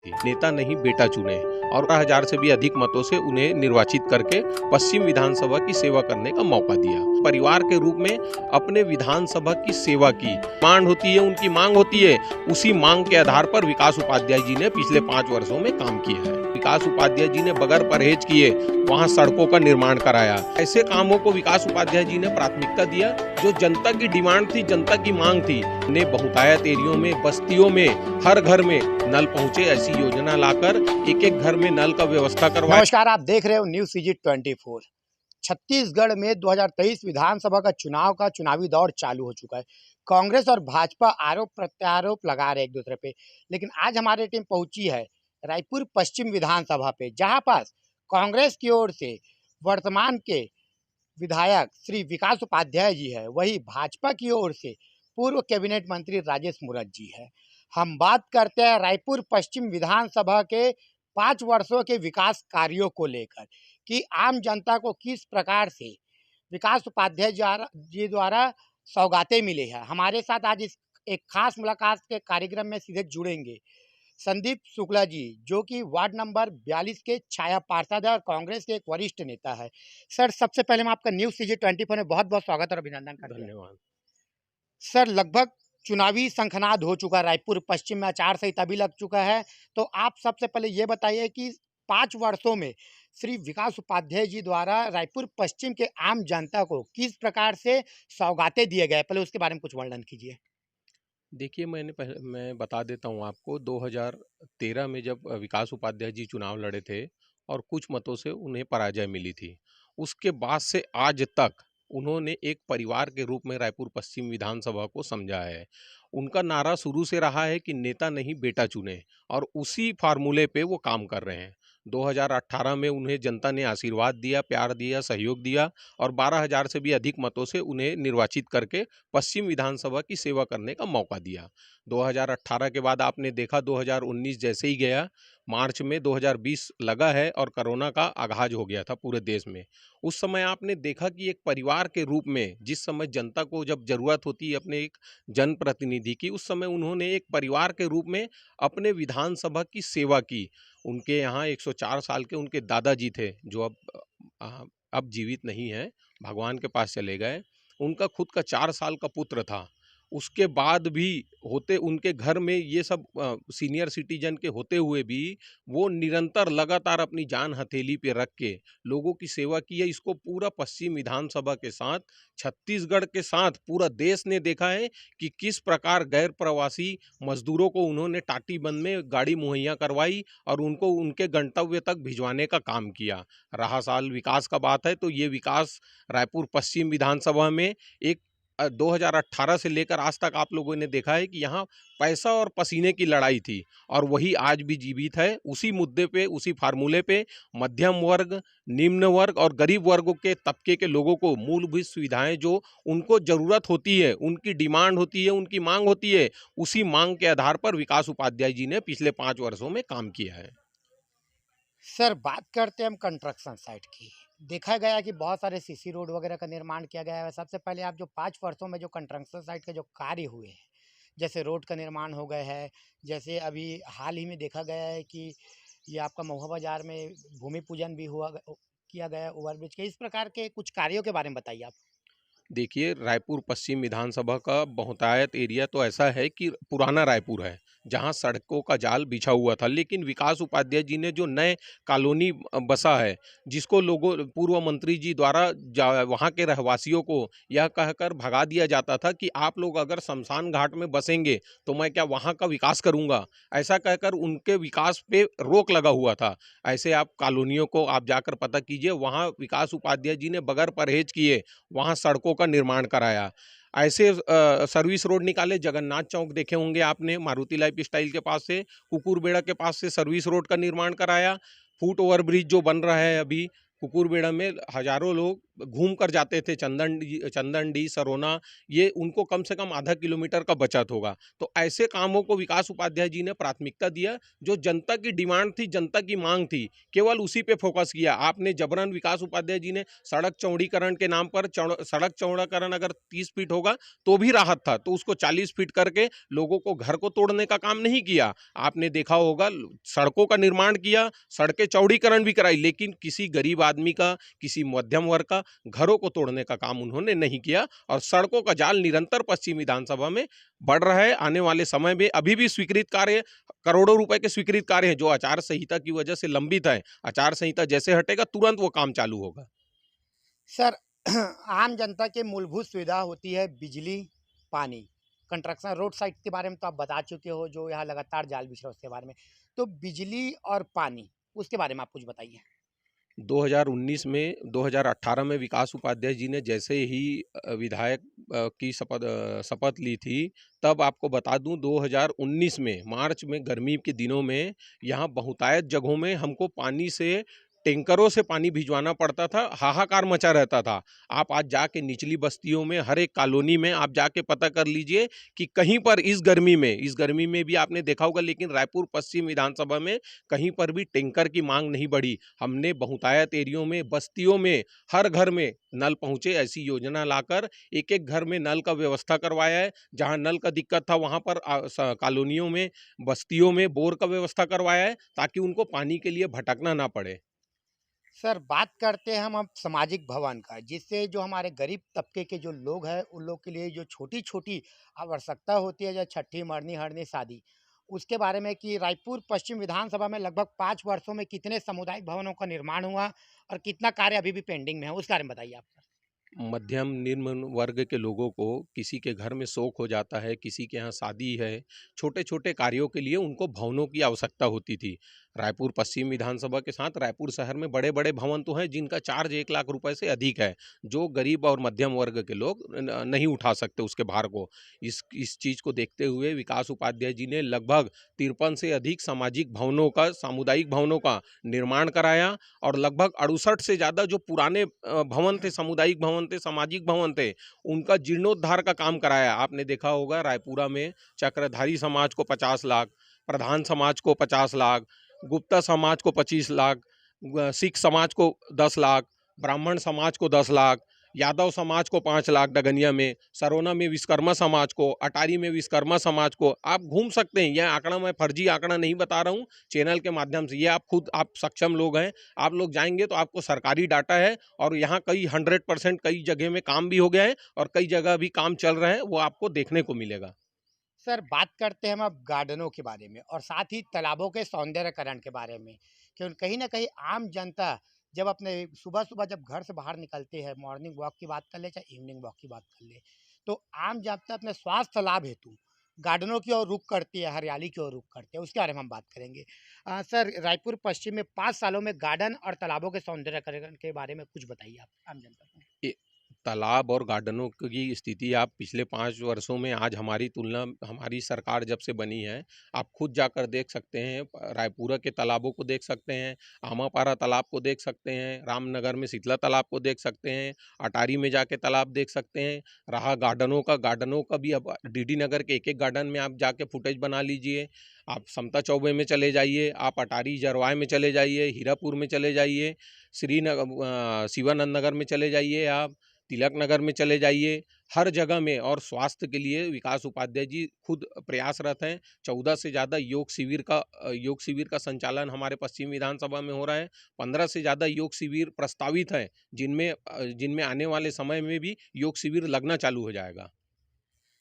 नेता नहीं बेटा चुने और 1000 से भी अधिक मतों से उन्हें निर्वाचित करके पश्चिम विधानसभा की सेवा करने का मौका दिया। परिवार के रूप में अपने विधानसभा की सेवा की मांग होती है, उनकी मांग होती है। उसी मांग के आधार पर विकास उपाध्याय जी ने पिछले 5 वर्षों में काम किया है। विकास उपाध्याय जी ने बगैर परहेज किए वहां सड़कों का निर्माण कराया। ऐसे कामों को विकास उपाध्याय जी ने प्राथमिकता दिया जो जनता की डिमांड थी, जनता की मांग थी। ने बहुतायत एरियो में, बस्तियों में, हर घर में नल पहुंचे, ऐसी योजना लाकर एक एक घर में नल का व्यवस्था करवाया। नमस्कार, आप देख रहे हो न्यूज सीजी 24। छत्तीसगढ़ में 2023 विधानसभा का चुनावी दौर चालू हो चुका है। कांग्रेस और भाजपा आरोप प्रत्यारोप लगा रहे एक दूसरे पे, लेकिन आज हमारी टीम पहुंची है रायपुर पश्चिम विधानसभा पे, जहां पास कांग्रेस की ओर से वर्तमान के विधायक श्री विकास उपाध्याय जी है, वही भाजपा की ओर से पूर्व कैबिनेट मंत्री राजेश मूरत जी है। हम बात करते हैं रायपुर पश्चिम विधानसभा के 5 वर्षों के विकास कार्यों को लेकर कि आम जनता को किस प्रकार से विकास उपाध्याय जी द्वारा सौगातें मिले हैं। हमारे साथ आज इस एक खास मुलाकात के कार्यक्रम में सीधे जुड़ेंगे संदीप शुक्ला जी, जो कि वार्ड नंबर 42 के छाया पार्षद है और कांग्रेस के एक वरिष्ठ नेता है। सर, सबसे पहले मैं आपका न्यूज सीजी 24 में बहुत बहुत स्वागत और अभिनंदन करता हूं। धन्यवाद। सर, लगभग चुनावी शंखनाद हो चुका है, रायपुर पश्चिम में आचार संहिता भी लग चुका है, तो आप सबसे पहले ये बताइए कि 5 वर्षों में श्री विकास उपाध्याय जी द्वारा रायपुर पश्चिम के आम जनता को किस प्रकार से सौगातें दिए गए, पहले उसके बारे में कुछ वर्णन कीजिए। देखिए, मैं बता देता हूँ आपको। 2013 में जब विकास उपाध्याय जी चुनाव लड़े थे और कुछ मतों से उन्हें पराजय मिली थी, उसके बाद से आज तक उन्होंने एक परिवार के रूप में रायपुर पश्चिम विधानसभा को समझा है। उनका नारा शुरू से रहा है कि नेता नहीं बेटा चुने, और उसी फार्मूले पे वो काम कर रहे हैं। 2018 में उन्हें जनता ने आशीर्वाद दिया, प्यार दिया, सहयोग दिया और 12,000 से भी अधिक मतों से उन्हें निर्वाचित करके पश्चिम विधानसभा की सेवा करने का मौका दिया। 2018 के बाद आपने देखा 2019 जैसे ही गया, मार्च में 2020 लगा है और कोरोना का आगाज हो गया था पूरे देश में। उस समय आपने देखा कि एक परिवार के रूप में जिस समय जनता को जब ज़रूरत होती है अपने एक जनप्रतिनिधि की, उस समय उन्होंने एक परिवार के रूप में अपने विधानसभा की सेवा की। उनके यहाँ 104 साल के उनके दादाजी थे, जो अब जीवित नहीं हैं, भगवान के पास चले गए। उनका खुद का 4 साल का पुत्र था। उसके बाद भी होते उनके घर में ये सब सीनियर सिटीजन के होते हुए भी वो निरंतर लगातार अपनी जान हथेली पे रख के लोगों की सेवा की है। इसको पूरा पश्चिम विधानसभा के साथ, छत्तीसगढ़ के साथ पूरा देश ने देखा है कि किस प्रकार गैर प्रवासी मजदूरों को उन्होंने टाटीबंद में गाड़ी मुहैया करवाई और उनको उनके गंतव्य तक भिजवाने का काम किया। रहा साल विकास का बात है, तो ये विकास रायपुर पश्चिम विधानसभा में एक 2018 से लेकर आज तक आप लोगों ने देखा है कि यहाँ पैसा और पसीने की लड़ाई थी, और वही आज भी जीवित है। उसी मुद्दे पे, उसी फार्मूले पे मध्यम वर्ग, निम्न वर्ग और गरीब वर्गों के तबके के लोगों को मूलभूत सुविधाएं जो उनको ज़रूरत होती है, उनकी डिमांड होती है, उनकी मांग होती है, उसी मांग के आधार पर विकास उपाध्याय जी ने पिछले 5 वर्षों में काम किया है। सर, बात करते हैं हम कंस्ट्रक्शन साइट की। देखा गया कि बहुत सारे सीसी रोड वगैरह का निर्माण किया गया है। सबसे पहले आप जो 5 वर्षों में जो कंस्ट्रक्शन साइट के जो कार्य हुए हैं, जैसे रोड का निर्माण हो गया है, जैसे अभी हाल ही में देखा गया है कि ये आपका महुआ बाजार में भूमि पूजन भी किया गया ओवरब्रिज के, इस प्रकार के कुछ कार्यों के बारे में बताइए आप। देखिए, रायपुर पश्चिम विधानसभा का बहुतायत एरिया तो ऐसा है कि पुराना रायपुर है, जहां सड़कों का जाल बिछा हुआ था। लेकिन विकास उपाध्याय जी ने जो नए कॉलोनी बसा है, जिसको लोगों पूर्व मंत्री जी द्वारा वहां के रहवासियों को यह कहकर भगा दिया जाता था कि आप लोग अगर शमशान घाट में बसेंगे तो मैं क्या वहां का विकास करूंगा, ऐसा कहकर उनके विकास पे रोक लगा हुआ था। ऐसे आप कॉलोनियों को आप जाकर पता कीजिए, वहाँ विकास उपाध्याय जी ने बगैर परहेज किए वहाँ सड़कों का निर्माण कराया। ऐसे सर्विस रोड निकाले, जगन्नाथ चौक देखे होंगे आपने, मारुति लाइफ स्टाइल के पास से, कुकुरबेड़ा के पास से सर्विस रोड का निर्माण कराया। फुट ओवर ब्रिज जो बन रहा है अभी कुकुरबेड़ा में, हजारों लोग घूम कर जाते थे चंदनडी, सरोना, ये उनको कम से कम आधा किलोमीटर का बचत होगा। तो ऐसे कामों को विकास उपाध्याय जी ने प्राथमिकता दिया, जो जनता की डिमांड थी, जनता की मांग थी, केवल उसी पे फोकस किया। आपने जबरन विकास उपाध्याय जी ने सड़क चौड़ीकरण के नाम पर सड़क चौड़ाकरण अगर 30 फीट होगा तो भी राहत था, तो उसको 40 फीट करके लोगों को घर को तोड़ने का काम नहीं किया। आपने देखा होगा सड़कों का निर्माण किया, सड़कें चौड़ीकरण भी कराई, लेकिन किसी गरीब आदमी का, किसी मध्यम वर्ग का घरों को तोड़ने का काम उन्होंने नहीं किया। और सड़कों का जाल निरंतर पश्चिम विधानसभा में बढ़ रहा है। आने वाले समय में अभी भी स्वीकृत कार्य, करोड़ों रुपए के स्वीकृत कार्य हैं, जो आचार संहिता की वजह से लंबित है। आचार संहिता जैसे हटेगा तुरंत वो काम चालू होगा। सर आम जनता के मूलभूत सुविधा होती है बिजली, पानी, कंस्ट्रक्शन, रोड साइड के बारे में तो आप बता चुके हो, जो यहाँ लगातार जाल बिछ रहा है उसके बारे में। तो बिजली और पानी, उसके बारे में आप कुछ बताइए। 2019 में 2018 में विकास उपाध्याय जी ने जैसे ही विधायक की शपथ ली थी, तब आपको बता दूं 2019 में मार्च में गर्मी के दिनों में यहाँ बहुतायत जगहों में हमको पानी से, टैंकरों से पानी भिजवाना पड़ता था, हाहाकार मचा रहता था। आप आज जाके निचली बस्तियों में, हर एक कॉलोनी में आप जाके पता कर लीजिए कि कहीं पर इस गर्मी में भी आपने देखा होगा, लेकिन रायपुर पश्चिम विधानसभा में कहीं पर भी टैंकर की मांग नहीं बढ़ी। हमने बहुतायत एरियो में, बस्तियों में, हर घर में नल पहुंचे ऐसी योजना लाकर एक एक घर में नल का व्यवस्था करवाया है। जहां नल का दिक्कत था वहां पर कॉलोनियों में, बस्तियों में बोर का व्यवस्था करवाया है, ताकि उनको पानी के लिए भटकना ना पड़े। सर बात करते हैं हम अब सामाजिक भवन का, जिससे जो हमारे गरीब तबके के जो लोग हैं, उन लोग के लिए जो छोटी-छोटी आवश्यकता होती है, जैसे छठी, मरनी, हरनी, शादी, उसके बारे में कि रायपुर पश्चिम विधानसभा में लगभग 5 वर्षों में कितने सामुदायिक भवनों का निर्माण हुआ और कितना कार्य अभी भी पेंडिंग में है? उसके बारे में बताइए आप सर। मध्यम निम्न वर्ग के लोगों को किसी के घर में शोक हो जाता है, किसी के यहाँ शादी है, छोटे-छोटे कार्यों के लिए उनको भवनों की आवश्यकता होती थी। रायपुर पश्चिम विधानसभा के साथ रायपुर शहर में बड़े-बड़े भवन तो हैं जिनका चार्ज 1 लाख रुपए से अधिक है, जो गरीब और मध्यम वर्ग के लोग नहीं उठा सकते उसके भार को। इस चीज़ को देखते हुए विकास उपाध्याय जी ने लगभग 53 से अधिक सामाजिक भवनों का, सामुदायिक भवनों का निर्माण कराया, और लगभग 68 से ज़्यादा जो पुराने भवन थे, सामुदायिक भवन थे, सामाजिक भवन थे, उनका जीर्णोद्धार का काम कराया। आपने देखा होगा रायपुरा में चक्रधारी समाज को 50 लाख, प्रधान समाज को 50 लाख, गुप्ता समाज को 25 लाख, सिख समाज को 10 लाख, ब्राह्मण समाज को 10 लाख, यादव समाज को 5 लाख डगनिया में, सरोना में विश्वकर्मा समाज को, अटारी में विश्वकर्मा समाज को। आप घूम सकते हैं, यह आंकड़ा मैं फर्जी आंकड़ा नहीं बता रहा हूँ चैनल के माध्यम से, ये आप खुद, आप सक्षम लोग हैं, आप लोग जाएंगे तो आपको सरकारी डाटा है, और यहाँ कई 100% कई जगह में काम भी हो गया है और कई जगह भी काम चल रहा है, वो आपको देखने को मिलेगा। सर बात करते हैं हम अब गार्डनों के बारे में और साथ ही तालाबों के सौंदर्यकरण के बारे में, कि कहीं न कहीं आम जनता जब अपने सुबह-सुबह जब घर से बाहर निकलते हैं, मॉर्निंग वॉक की बात कर ले चाहे इवनिंग वॉक की बात कर ले, तो आम जनता अपने स्वास्थ्य लाभ हेतु गार्डनों की ओर रुख करती है, हरियाली की ओर रुख करती है, उसके बारे में हम बात करेंगे। सर रायपुर पश्चिम में 5 सालों में गार्डन और तालाबों के सौंदर्यकरण के बारे में कुछ बताइए आप आम जनता को? ये तालाब और गार्डनों की स्थिति आप पिछले 5 वर्षों में, आज हमारी तुलना, हमारी सरकार जब से बनी है, आप खुद जाकर देख सकते हैं। रायपुरा के तालाबों को देख सकते हैं, आमापारा तालाब को देख सकते हैं, रामनगर में शीतला तालाब को देख सकते हैं, अटारी में जाके तालाब देख सकते हैं। रहा गार्डनों का भी अब डीडी नगर के एक-एक गार्डन में आप जाके फुटेज बना लीजिए। आप समता चौबे में चले जाइए, आप अटारी जरवाए में चले जाइए, हीरापुर में चले जाइए, शिवानंद नगर में चले जाइए, आप तिलक नगर में चले जाइए, हर जगह में। और स्वास्थ्य के लिए विकास उपाध्याय जी खुद प्रयासरत हैं। 14 से ज़्यादा योग शिविर का संचालन हमारे पश्चिम विधानसभा में हो रहा है। 15 से ज़्यादा योग शिविर प्रस्तावित हैं, जिनमें आने वाले समय में भी योग शिविर लगना चालू हो जाएगा।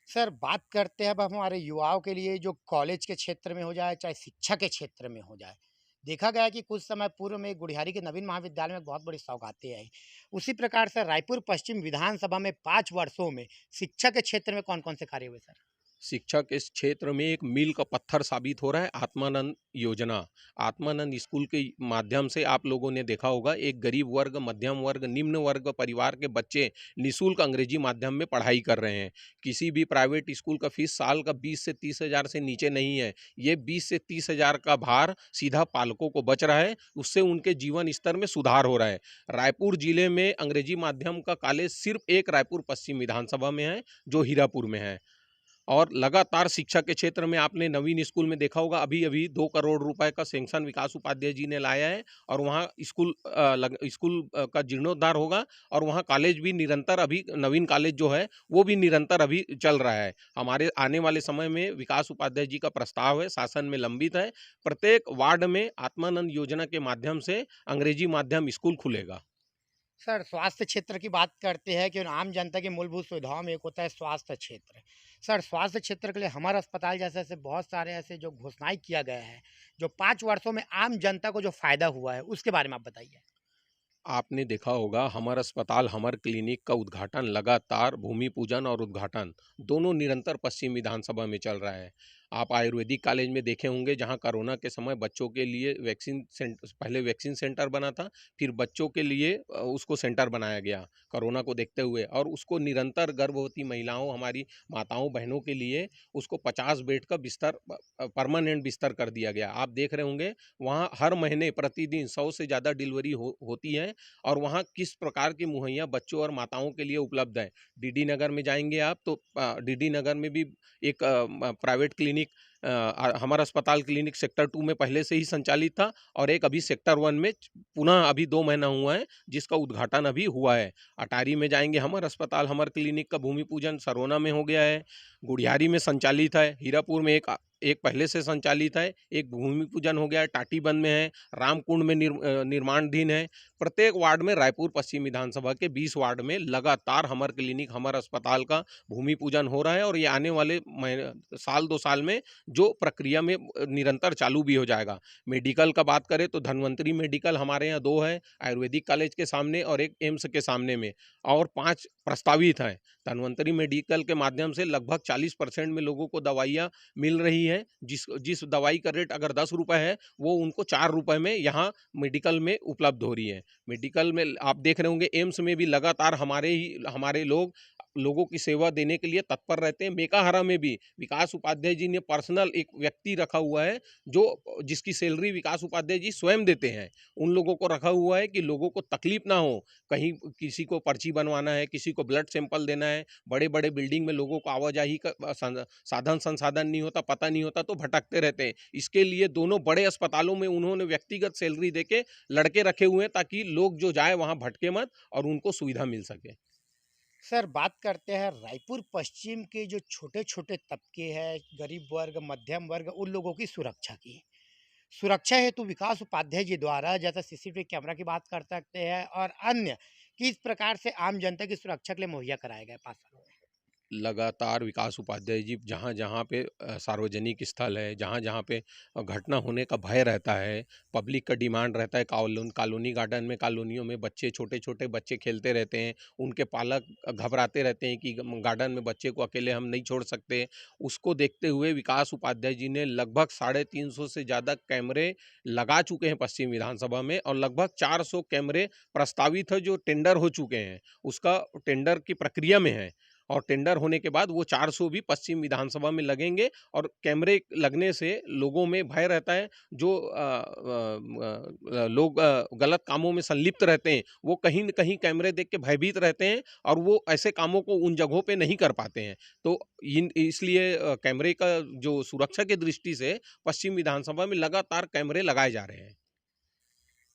सर बात करते हैं अब हमारे युवाओं के लिए, जो कॉलेज के क्षेत्र में हो जाए चाहे शिक्षा के क्षेत्र में हो जाए। देखा गया है कि कुछ समय पूर्व में गुढ़ियारी के नवीन महाविद्यालय में बहुत बड़ी सौगातें आई। उसी प्रकार से रायपुर पश्चिम विधानसभा में 5 वर्षों में शिक्षा के क्षेत्र में कौन-कौन से कार्य हुए सर? शिक्षा के इस क्षेत्र में एक मील का पत्थर साबित हो रहा है आत्मानंद योजना। आत्मानंद स्कूल के माध्यम से आप लोगों ने देखा होगा, एक गरीब वर्ग, मध्यम वर्ग, निम्न वर्ग परिवार के बच्चे निःशुल्क अंग्रेजी माध्यम में पढ़ाई कर रहे हैं। किसी भी प्राइवेट स्कूल का फीस साल का 20 से 30 हज़ार से नीचे नहीं है। ये 20 से 30 हज़ार का भार सीधा पालकों को बच रहा है, उससे उनके जीवन स्तर में सुधार हो रहा है। रायपुर जिले में अंग्रेजी माध्यम का कॉलेज सिर्फ एक रायपुर पश्चिम विधानसभा में है, जो हीरापुर में है। और लगातार शिक्षा के क्षेत्र में आपने नवीन स्कूल में देखा होगा, अभी-अभी 2 करोड़ रुपए का सैंक्शन विकास उपाध्याय जी ने लाया है और वहाँ स्कूल का जीर्णोद्धार होगा और वहाँ कॉलेज भी निरंतर, अभी नवीन कॉलेज जो है, वो भी निरंतर अभी चल रहा है। हमारे आने वाले समय में विकास उपाध्याय जी का प्रस्ताव है, शासन में लंबित है। प्रत्येक वार्ड में आत्मानंद योजना के माध्यम से अंग्रेजी माध्यम स्कूल खुलेगा। सर, स्वास्थ्य क्षेत्र की बात करते हैं कि आम जनता की मूलभूत सुविधाओं में एक होता है स्वास्थ्य क्षेत्र। सर, स्वास्थ्य क्षेत्र के लिए हमार अस्पताल जैसे ऐसे बहुत सारे ऐसे जो घोषणाएँ किया गया है, जो 5 वर्षों में आम जनता को जो फ़ायदा हुआ है, उसके बारे में आप बताइए? आपने देखा होगा, हमर अस्पताल हमर क्लिनिक का उद्घाटन लगातार, भूमि पूजन और उद्घाटन दोनों निरंतर पश्चिम विधानसभा में चल रहा है। आप आयुर्वेदिक कॉलेज में देखे होंगे, जहां कोरोना के समय बच्चों के लिए पहले वैक्सीन सेंटर बना था, फिर बच्चों के लिए उसको सेंटर बनाया गया कोरोना को देखते हुए, और उसको निरंतर गर्भवती महिलाओं, हमारी माताओं बहनों के लिए उसको 50 बेड का बिस्तर, परमानेंट बिस्तर कर दिया गया। आप देख रहे होंगे वहाँ हर महीने प्रतिदिन 100 से ज़्यादा डिलीवरी होती है और वहाँ किस प्रकार की मुहैया बच्चों और माताओं के लिए उपलब्ध है। डीडी नगर में जाएँगे आप तो डीडी नगर में भी एक प्राइवेट क्लिनिक, हमर अस्पताल क्लिनिक सेक्टर 2 में पहले से ही संचालित था और एक अभी सेक्टर 1 में पुनः अभी 2 महीना हुआ है, जिसका उद्घाटन अभी हुआ है। अटारी में जाएँगे, हमर अस्पताल हमर क्लिनिक का भूमि पूजन सरोना में हो गया है। गुढ़ियारी में संचालित है, हीरापुर में एक पहले से संचालित है, एक भूमि पूजन हो गया है, टाटीबंध में है, रामकुंड में निर्माणाधीन है। प्रत्येक वार्ड में, रायपुर पश्चिम विधानसभा के 20 वार्ड में लगातार हमर क्लिनिक, हमर अस्पताल का भूमि पूजन हो रहा है और ये आने वाले साल 2 साल में जो प्रक्रिया में निरंतर चालू भी हो जाएगा। मेडिकल का बात करें तो धन्वंतरी मेडिकल हमारे यहाँ 2 है, आयुर्वेदिक कॉलेज के सामने और एक एम्स के सामने में, और 5 प्रस्तावित हैं। धन्वंतरी मेडिकल के माध्यम से लगभग 40% में लोगों को दवाइयाँ मिल रही है। जिस जिस दवाई का रेट अगर ₹10 है, वो उनको ₹4 में यहाँ मेडिकल में उपलब्ध हो रही है। मेडिकल में आप देख रहे होंगे, एम्स में भी लगातार हमारे लोग लोगों की सेवा देने के लिए तत्पर रहते हैं। मेकाहारा में भी विकास उपाध्याय जी ने पर्सनल एक व्यक्ति रखा हुआ है, जो जिसकी सैलरी विकास उपाध्याय जी स्वयं देते हैं। उन लोगों को रखा हुआ है कि लोगों को तकलीफ ना हो, कहीं किसी को पर्ची बनवाना है, किसी को ब्लड सैंपल देना है, बड़े-बड़े बिल्डिंग में लोगों को आवाजाही का साधन संसाधन नहीं होता, पता नहीं होता, तो भटकते रहते हैं। इसके लिए दोनों बड़े अस्पतालों में उन्होंने व्यक्तिगत सैलरी देके लड़के रखे हुए हैं, ताकि लोग जो जाए वहाँ भटके मत और उनको सुविधा मिल सके। सर, बात करते हैं रायपुर पश्चिम के जो छोटे-छोटे तबके हैं, गरीब वर्ग, मध्यम वर्ग, उन लोगों की सुरक्षा की। सुरक्षा हेतु विकास उपाध्याय जी द्वारा जैसे सीसीटीवी कैमरा की बात कर सकते हैं और अन्य किस प्रकार से आम जनता की सुरक्षा के लिए मुहैया कराए गए 5 सालों में? लगातार विकास उपाध्याय जी जहाँ-जहाँ पे सार्वजनिक स्थल है, जहाँ-जहाँ पे घटना होने का भय रहता है, पब्लिक का डिमांड रहता है, कॉलोनी गार्डन में, कॉलोनियों में बच्चे, छोटे-छोटे बच्चे खेलते रहते हैं, उनके पालक घबराते रहते हैं कि गार्डन में बच्चे को अकेले हम नहीं छोड़ सकते। उसको देखते हुए विकास उपाध्याय जी ने लगभग 350 से ज़्यादा कैमरे लगा चुके हैं पश्चिम विधानसभा में, और लगभग 400 कैमरे प्रस्तावित है, जो टेंडर हो चुके हैं। उसका टेंडर की प्रक्रिया में है और टेंडर होने के बाद वो 400 भी पश्चिम विधानसभा में लगेंगे, और कैमरे लगने से लोगों में भय रहता है। जो लोग गलत कामों में संलिप्त रहते हैं, वो कहीं न कहीं कैमरे देख के भयभीत रहते हैं और वो ऐसे कामों को उन जगहों पे नहीं कर पाते हैं। तो इन इसलिए कैमरे का जो सुरक्षा की दृष्टि से पश्चिम विधानसभा में लगातार कैमरे लगाए जा रहे हैं।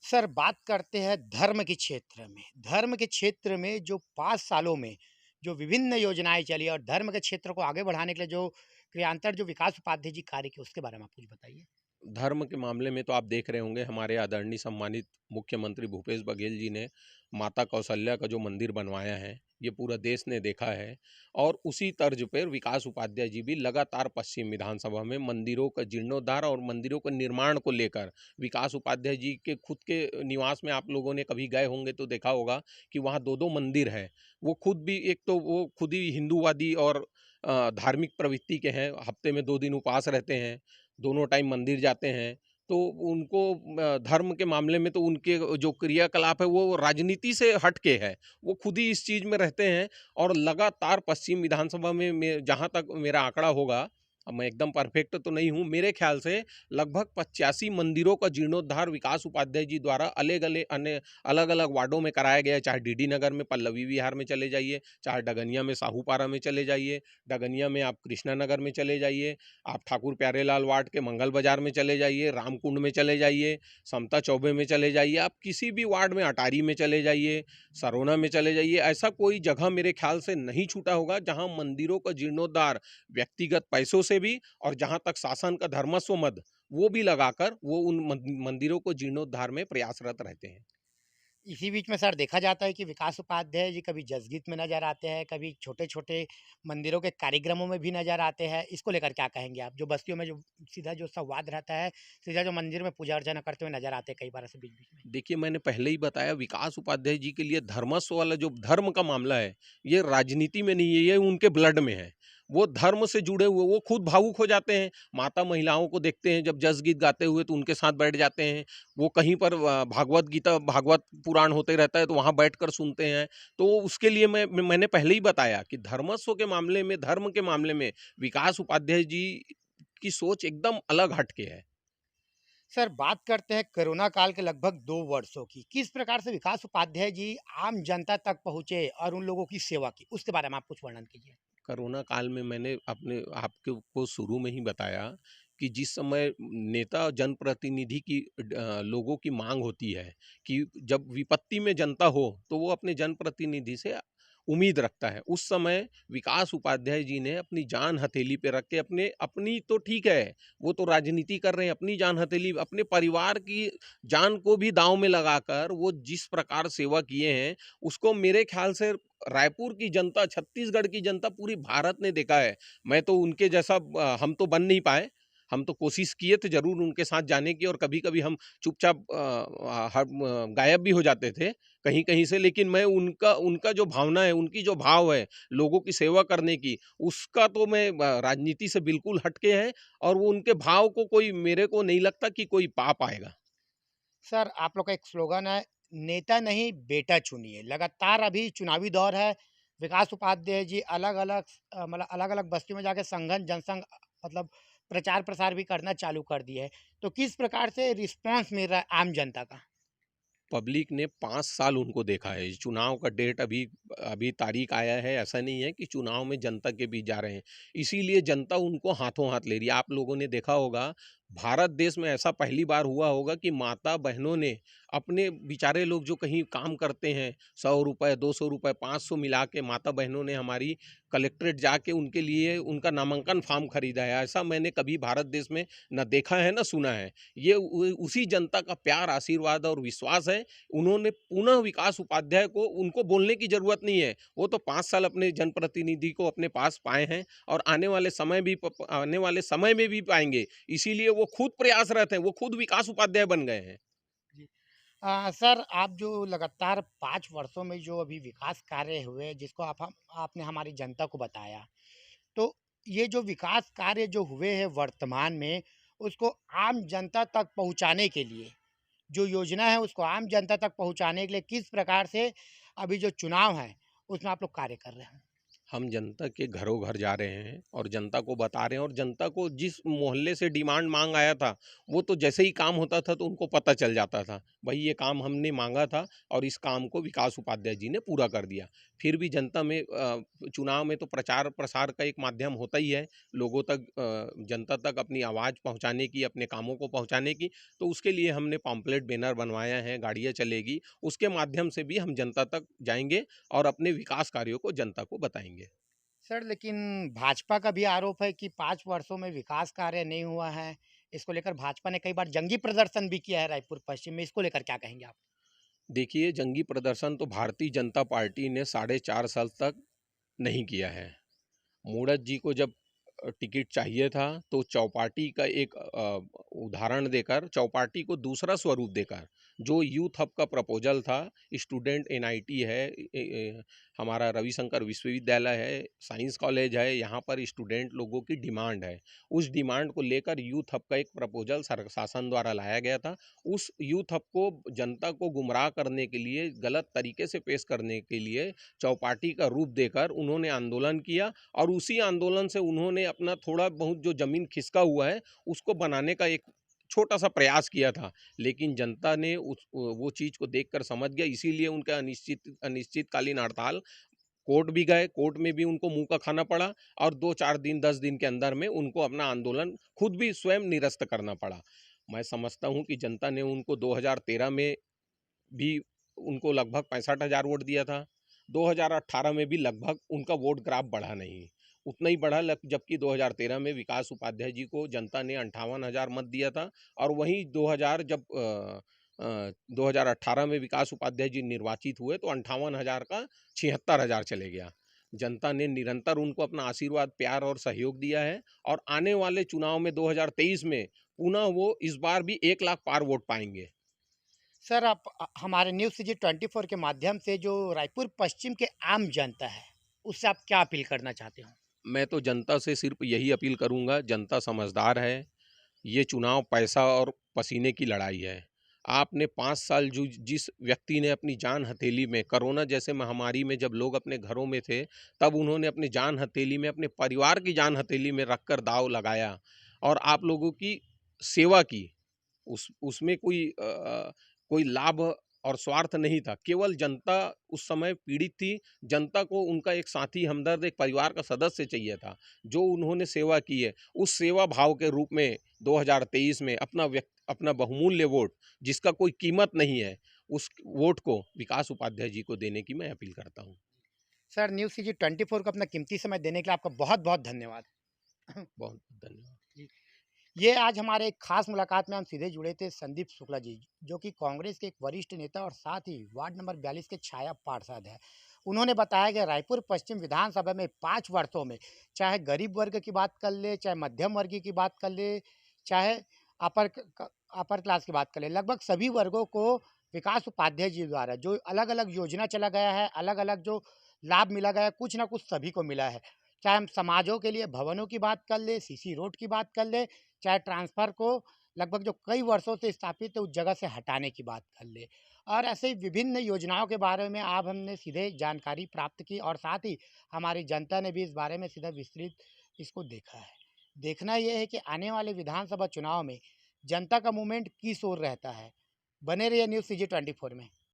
सर, बात करते हैं धर्म के क्षेत्र में। धर्म के क्षेत्र में जो 5 सालों में जो विभिन्न योजनाएँ चली और धर्म के क्षेत्र को आगे बढ़ाने के लिए जो क्रियांतर जो विकास उपाध्याय जी कार्य किए, उसके बारे में आप कुछ बताइए? धर्म के मामले में तो आप देख रहे होंगे, हमारे आदरणीय सम्मानित मुख्यमंत्री भूपेश बघेल जी ने माता कौशल्या का जो मंदिर बनवाया है, ये पूरा देश ने देखा है। और उसी तर्ज पर विकास उपाध्याय जी भी लगातार पश्चिम विधानसभा में मंदिरों का जीर्णोद्धार और मंदिरों के निर्माण को लेकर, विकास उपाध्याय जी के खुद के निवास में आप लोगों ने कभी गए होंगे तो देखा होगा कि वहाँ 2-2 मंदिर है। वो खुद भी, एक तो वो खुद ही हिंदूवादी और धार्मिक प्रवृत्ति के हैं, हफ्ते में 2 दिन उपवास रहते हैं, दोनों टाइम मंदिर जाते हैं, तो उनको धर्म के मामले में तो उनके जो क्रियाकलाप है वो राजनीति से हट के है। वो खुद ही इस चीज़ में रहते हैं और लगातार पश्चिम विधानसभा में जहाँ तक मेरा आंकड़ा होगा, अब मैं एकदम परफेक्ट तो नहीं हूँ, मेरे ख्याल से लगभग 85 मंदिरों का जीर्णोद्धार विकास उपाध्याय जी द्वारा अलग-अलग वार्डों में कराया गया है। चाहे डीडी नगर में पल्लवी विहार में चले जाइए, चाहे डगनिया में साहूपारा में चले जाइए, डगनिया में आप कृष्णा नगर में चले जाइए, आप ठाकुर प्यारेलाल वार्ड के मंगल बाजार में चले जाइए, रामकुंड में चले जाइए, समता चौबे में चले जाइए, आप किसी भी वार्ड में अटारी में चले जाइए, सरोना में चले जाइए, ऐसा कोई जगह मेरे ख्याल से नहीं छूटा होगा जहाँ मंदिरों का जीर्णोद्धार व्यक्तिगत पैसों से भी और जहाँ तक शासन का धर्मस्व मद वो भी लगाकर वो उन मंदिरों को जीर्णोद्धार में प्रयासरत रहते हैं। इसी बीच में सर देखा जाता है कि विकास उपाध्याय जी कभी जसगीत में नज़र आते हैं, कभी छोटे-छोटे मंदिरों के कार्यक्रमों में भी नज़र आते हैं। इसको लेकर क्या कहेंगे आप? जो बस्तियों में जो सीधा जो संवाद रहता है, सीधा जो मंदिर में पूजा अर्चना करते हुए नज़र आते हैं कई बार ऐसे बीच-बीच में। देखिए, मैंने पहले ही बताया विकास उपाध्याय जी के लिए धर्मस्व वाला जो धर्म का मामला है, ये राजनीति में नहीं है, ये उनके ब्लड में है। वो धर्म से जुड़े हुए वो खुद भावुक हो जाते हैं, माता महिलाओं को देखते हैं जब जस गीत गाते हुए तो उनके साथ बैठ जाते हैं। वो कहीं पर भागवत गीता, भागवत पुराण होते रहता है तो वहाँ बैठकर सुनते हैं। तो उसके लिए मैंने पहले ही बताया कि धर्मस्व के मामले में, धर्म के मामले में विकास उपाध्याय जी की सोच एकदम अलग हट के है। सर बात करते हैं कोरोना काल के लगभग 2 वर्षों की। किस प्रकार से विकास उपाध्याय जी आम जनता तक पहुँचे और उन लोगों की सेवा की? उसके बारे में आप कुछ वर्णन कीजिए। कोरोना काल में मैंने अपने आपके को शुरू में ही बताया कि जिस समय नेता जनप्रतिनिधि की लोगों की मांग होती है कि जब विपत्ति में जनता हो तो वो अपने जनप्रतिनिधि से उम्मीद रखता है। उस समय विकास उपाध्याय जी ने अपनी जान हथेली पे रख के अपने अपनी तो ठीक है, वो तो राजनीति कर रहे हैं, अपनी जान हथेली अपने परिवार की जान को भी दांव में लगाकर वो जिस प्रकार सेवा किए हैं, उसको मेरे ख्याल से रायपुर की जनता, छत्तीसगढ़ की जनता, पूरी भारत ने देखा है। मैं तो उनके जैसा हम तो बन नहीं पाए। हम तो कोशिश किए थे ज़रूर उनके साथ जाने की और कभी-कभी हम चुपचाप गायब भी हो जाते थे कहीं-कहीं से। लेकिन मैं उनका उनका जो भावना है, उनकी जो भाव है, लोगों की सेवा करने की, उसका तो मैं राजनीति से बिल्कुल हट के है और वो उनके भाव को कोई मेरे को नहीं लगता कि कोई पा पाएगा। सर आप लोग का एक स्लोगन है, नेता नहीं बेटा चुनिए। लगातार अभी चुनावी दौर है। विकास उपाध्याय जी अलग-अलग मतलब अलग-अलग बस्तियों में जाके संघन जनसंघ मतलब प्रचार-प्रसार भी करना चालू कर दिए हैं। तो किस प्रकार से रिस्पॉन्स मिल रहा है आम जनता का? पब्लिक ने 5 साल उनको देखा है। चुनाव का डेट अभी अभी तारीख आया है, ऐसा नहीं है कि चुनाव में जनता के बीच जा रहे हैं। इसीलिए जनता उनको हाथों-हाथ ले रही है। आप लोगों ने देखा होगा, भारत देश में ऐसा पहली बार हुआ होगा कि माता-बहनों ने अपने बेचारे लोग जो कहीं काम करते हैं, ₹100, ₹200, ₹500 मिला के माता-बहनों ने हमारी कलेक्ट्रेट जाके उनके लिए उनका नामांकन फ़ॉर्म खरीदा है। ऐसा मैंने कभी भारत देश में ना देखा है, ना सुना है। ये उ उसी जनता का प्यार, आशीर्वाद और विश्वास है। उन्होंने पुनः विकास उपाध्याय को उनको बोलने की ज़रूरत नहीं है। वो तो 5 साल अपने जनप्रतिनिधि को अपने पास पाए हैं और आने वाले समय में भी पाएँगे। इसीलिए वो खुद प्रयासरत हैं, वो खुद विकास उपाध्याय बन गए हैं। जी। सर आप जो लगातार 5 वर्षों में जो अभी विकास कार्य हुए जिसको आपने हमारी जनता को बताया। तो ये जो विकास कार्य जो हुए हैं वर्तमान में, उसको आम जनता तक पहुँचाने के लिए, जो योजना है उसको आम जनता तक पहुँचाने के लिए किस प्रकार से अभी जो चुनाव है, उसमें आप लोग कार्य कर रहे हैं? हम जनता के घरों घर जा रहे हैं और जनता को बता रहे हैं और जनता को जिस मोहल्ले से डिमांड मांग आया था, वो तो जैसे ही काम होता था तो उनको पता चल जाता था भाई ये काम हमने मांगा था और इस काम को विकास उपाध्याय जी ने पूरा कर दिया। फिर भी जनता में चुनाव में तो प्रचार प्रसार का एक माध्यम होता ही है, लोगों तक जनता तक अपनी आवाज़ पहुंचाने की, अपने कामों को पहुंचाने की। तो उसके लिए हमने पॉम्पलेट बैनर बनवाया है, गाड़ियाँ चलेगी, उसके माध्यम से भी हम जनता तक जाएंगे और अपने विकास कार्यों को जनता को बताएंगे। सर लेकिन भाजपा का भी आरोप है कि 5 वर्षों में विकास कार्य नहीं हुआ है। इसको लेकर भाजपा ने कई बार जंगी प्रदर्शन भी किया है रायपुर पश्चिम में। इसको लेकर क्या कहेंगे आप? देखिए, जंगी प्रदर्शन तो भारतीय जनता पार्टी ने साढ़े 4 साल तक नहीं किया है। मूढ़त जी को जब टिकट चाहिए था तो चौपाटी का एक उदाहरण देकर, चौपाटी को दूसरा स्वरूप देकर जो यूथ हब का प्रपोजल था, स्टूडेंट एनआईटी है, हमारा रविशंकर विश्वविद्यालय है, साइंस कॉलेज है, यहाँ पर स्टूडेंट लोगों की डिमांड है। उस डिमांड को लेकर यूथ हब का एक प्रपोजल शासन द्वारा लाया गया था। उस यूथ हब को जनता को गुमराह करने के लिए, गलत तरीके से पेश करने के लिए चौपाटी का रूप देकर उन्होंने आंदोलन किया, और उसी आंदोलन से उन्होंने अपना थोड़ा बहुत जो जमीन खिसका हुआ है उसको बनाने का एक छोटा सा प्रयास किया था। लेकिन जनता ने उस वो चीज़ को देखकर समझ गया, इसीलिए उनका अनिश्चितकालीन हड़ताल, कोर्ट भी गए, कोर्ट में भी उनको मुँह का खाना पड़ा, और 2-4 दिन 10 दिन के अंदर में उनको अपना आंदोलन खुद भी स्वयं निरस्त करना पड़ा। मैं समझता हूँ कि जनता ने उनको 2013 में भी उनको लगभग 65,000 वोट दिया था। 2018 में भी लगभग उनका वोट ग्राफ बढ़ा नहीं। उतना ही बढ़ा, जबकि 2013 में विकास उपाध्याय जी को जनता ने 58,000 मत दिया था, और वहीं 2018 में विकास उपाध्याय जी निर्वाचित हुए तो 58,000 का 76,000 चले गया। जनता ने निरंतर उनको अपना आशीर्वाद, प्यार और सहयोग दिया है, और आने वाले चुनाव में 2023 में पुनः वो इस बार भी 1 लाख पार वोट पाएँगे। सर, आप हमारे न्यूज़ सिटी 24 के माध्यम से जो रायपुर पश्चिम के आम जनता है, उससे आप क्या अपील करना चाहते हो? मैं तो जनता से सिर्फ यही अपील करूंगा, जनता समझदार है। ये चुनाव पैसा और पसीने की लड़ाई है। आपने 5 साल जो जिस व्यक्ति ने अपनी जान हथेली में, कोरोना जैसे महामारी में जब लोग अपने घरों में थे, तब उन्होंने अपनी जान हथेली में, अपने परिवार की जान हथेली में रखकर दाँव लगाया और आप लोगों की सेवा की। उसमें कोई लाभ और स्वार्थ नहीं था। केवल जनता उस समय पीड़ित थी। जनता को उनका एक साथी, हमदर्द, एक परिवार का सदस्य चाहिए था। जो उन्होंने सेवा की है, उस सेवा भाव के रूप में 2023 में अपना बहुमूल्य वोट, जिसका कोई कीमत नहीं है, उस वोट को विकास उपाध्याय जी को देने की मैं अपील करता हूँ। सर, न्यूज़ सिटी 24 को अपना कीमती समय देने के लिए आपका बहुत-बहुत धन्यवाद। बहुत धन्यवाद। जी। ये आज हमारे एक खास मुलाकात में हम सीधे जुड़े थे संदीप शुक्ला जी, जो कि कांग्रेस के एक वरिष्ठ नेता और साथ ही वार्ड नंबर 42 के छाया पार्षद हैं। उन्होंने बताया कि रायपुर पश्चिम विधानसभा में 5 वर्षों में, चाहे गरीब वर्ग की बात कर ले, चाहे मध्यम वर्ग की बात कर ले, चाहे अपर अपर क्लास की बात कर ले, लगभग सभी वर्गों को विकास उपाध्याय जी द्वारा जो अलग-अलग योजना चला गया है, अलग-अलग जो लाभ मिला गया है, कुछ ना कुछ सभी को मिला है। चाहे हम समाजों के लिए भवनों की बात कर ले, सीसी रोड की बात कर ले, चाहे ट्रांसफ़र को लगभग जो कई वर्षों से स्थापित है उस जगह से हटाने की बात कर ले, और ऐसे ही विभिन्न योजनाओं के बारे में आप हमने सीधे जानकारी प्राप्त की, और साथ ही हमारी जनता ने भी इस बारे में सीधा विस्तृत इसको देखा है। देखना ये है कि आने वाले विधानसभा चुनाव में जनता का मूवमेंट किस ओर रहता है। बने रहिए न्यूज़ सीजी 24 में।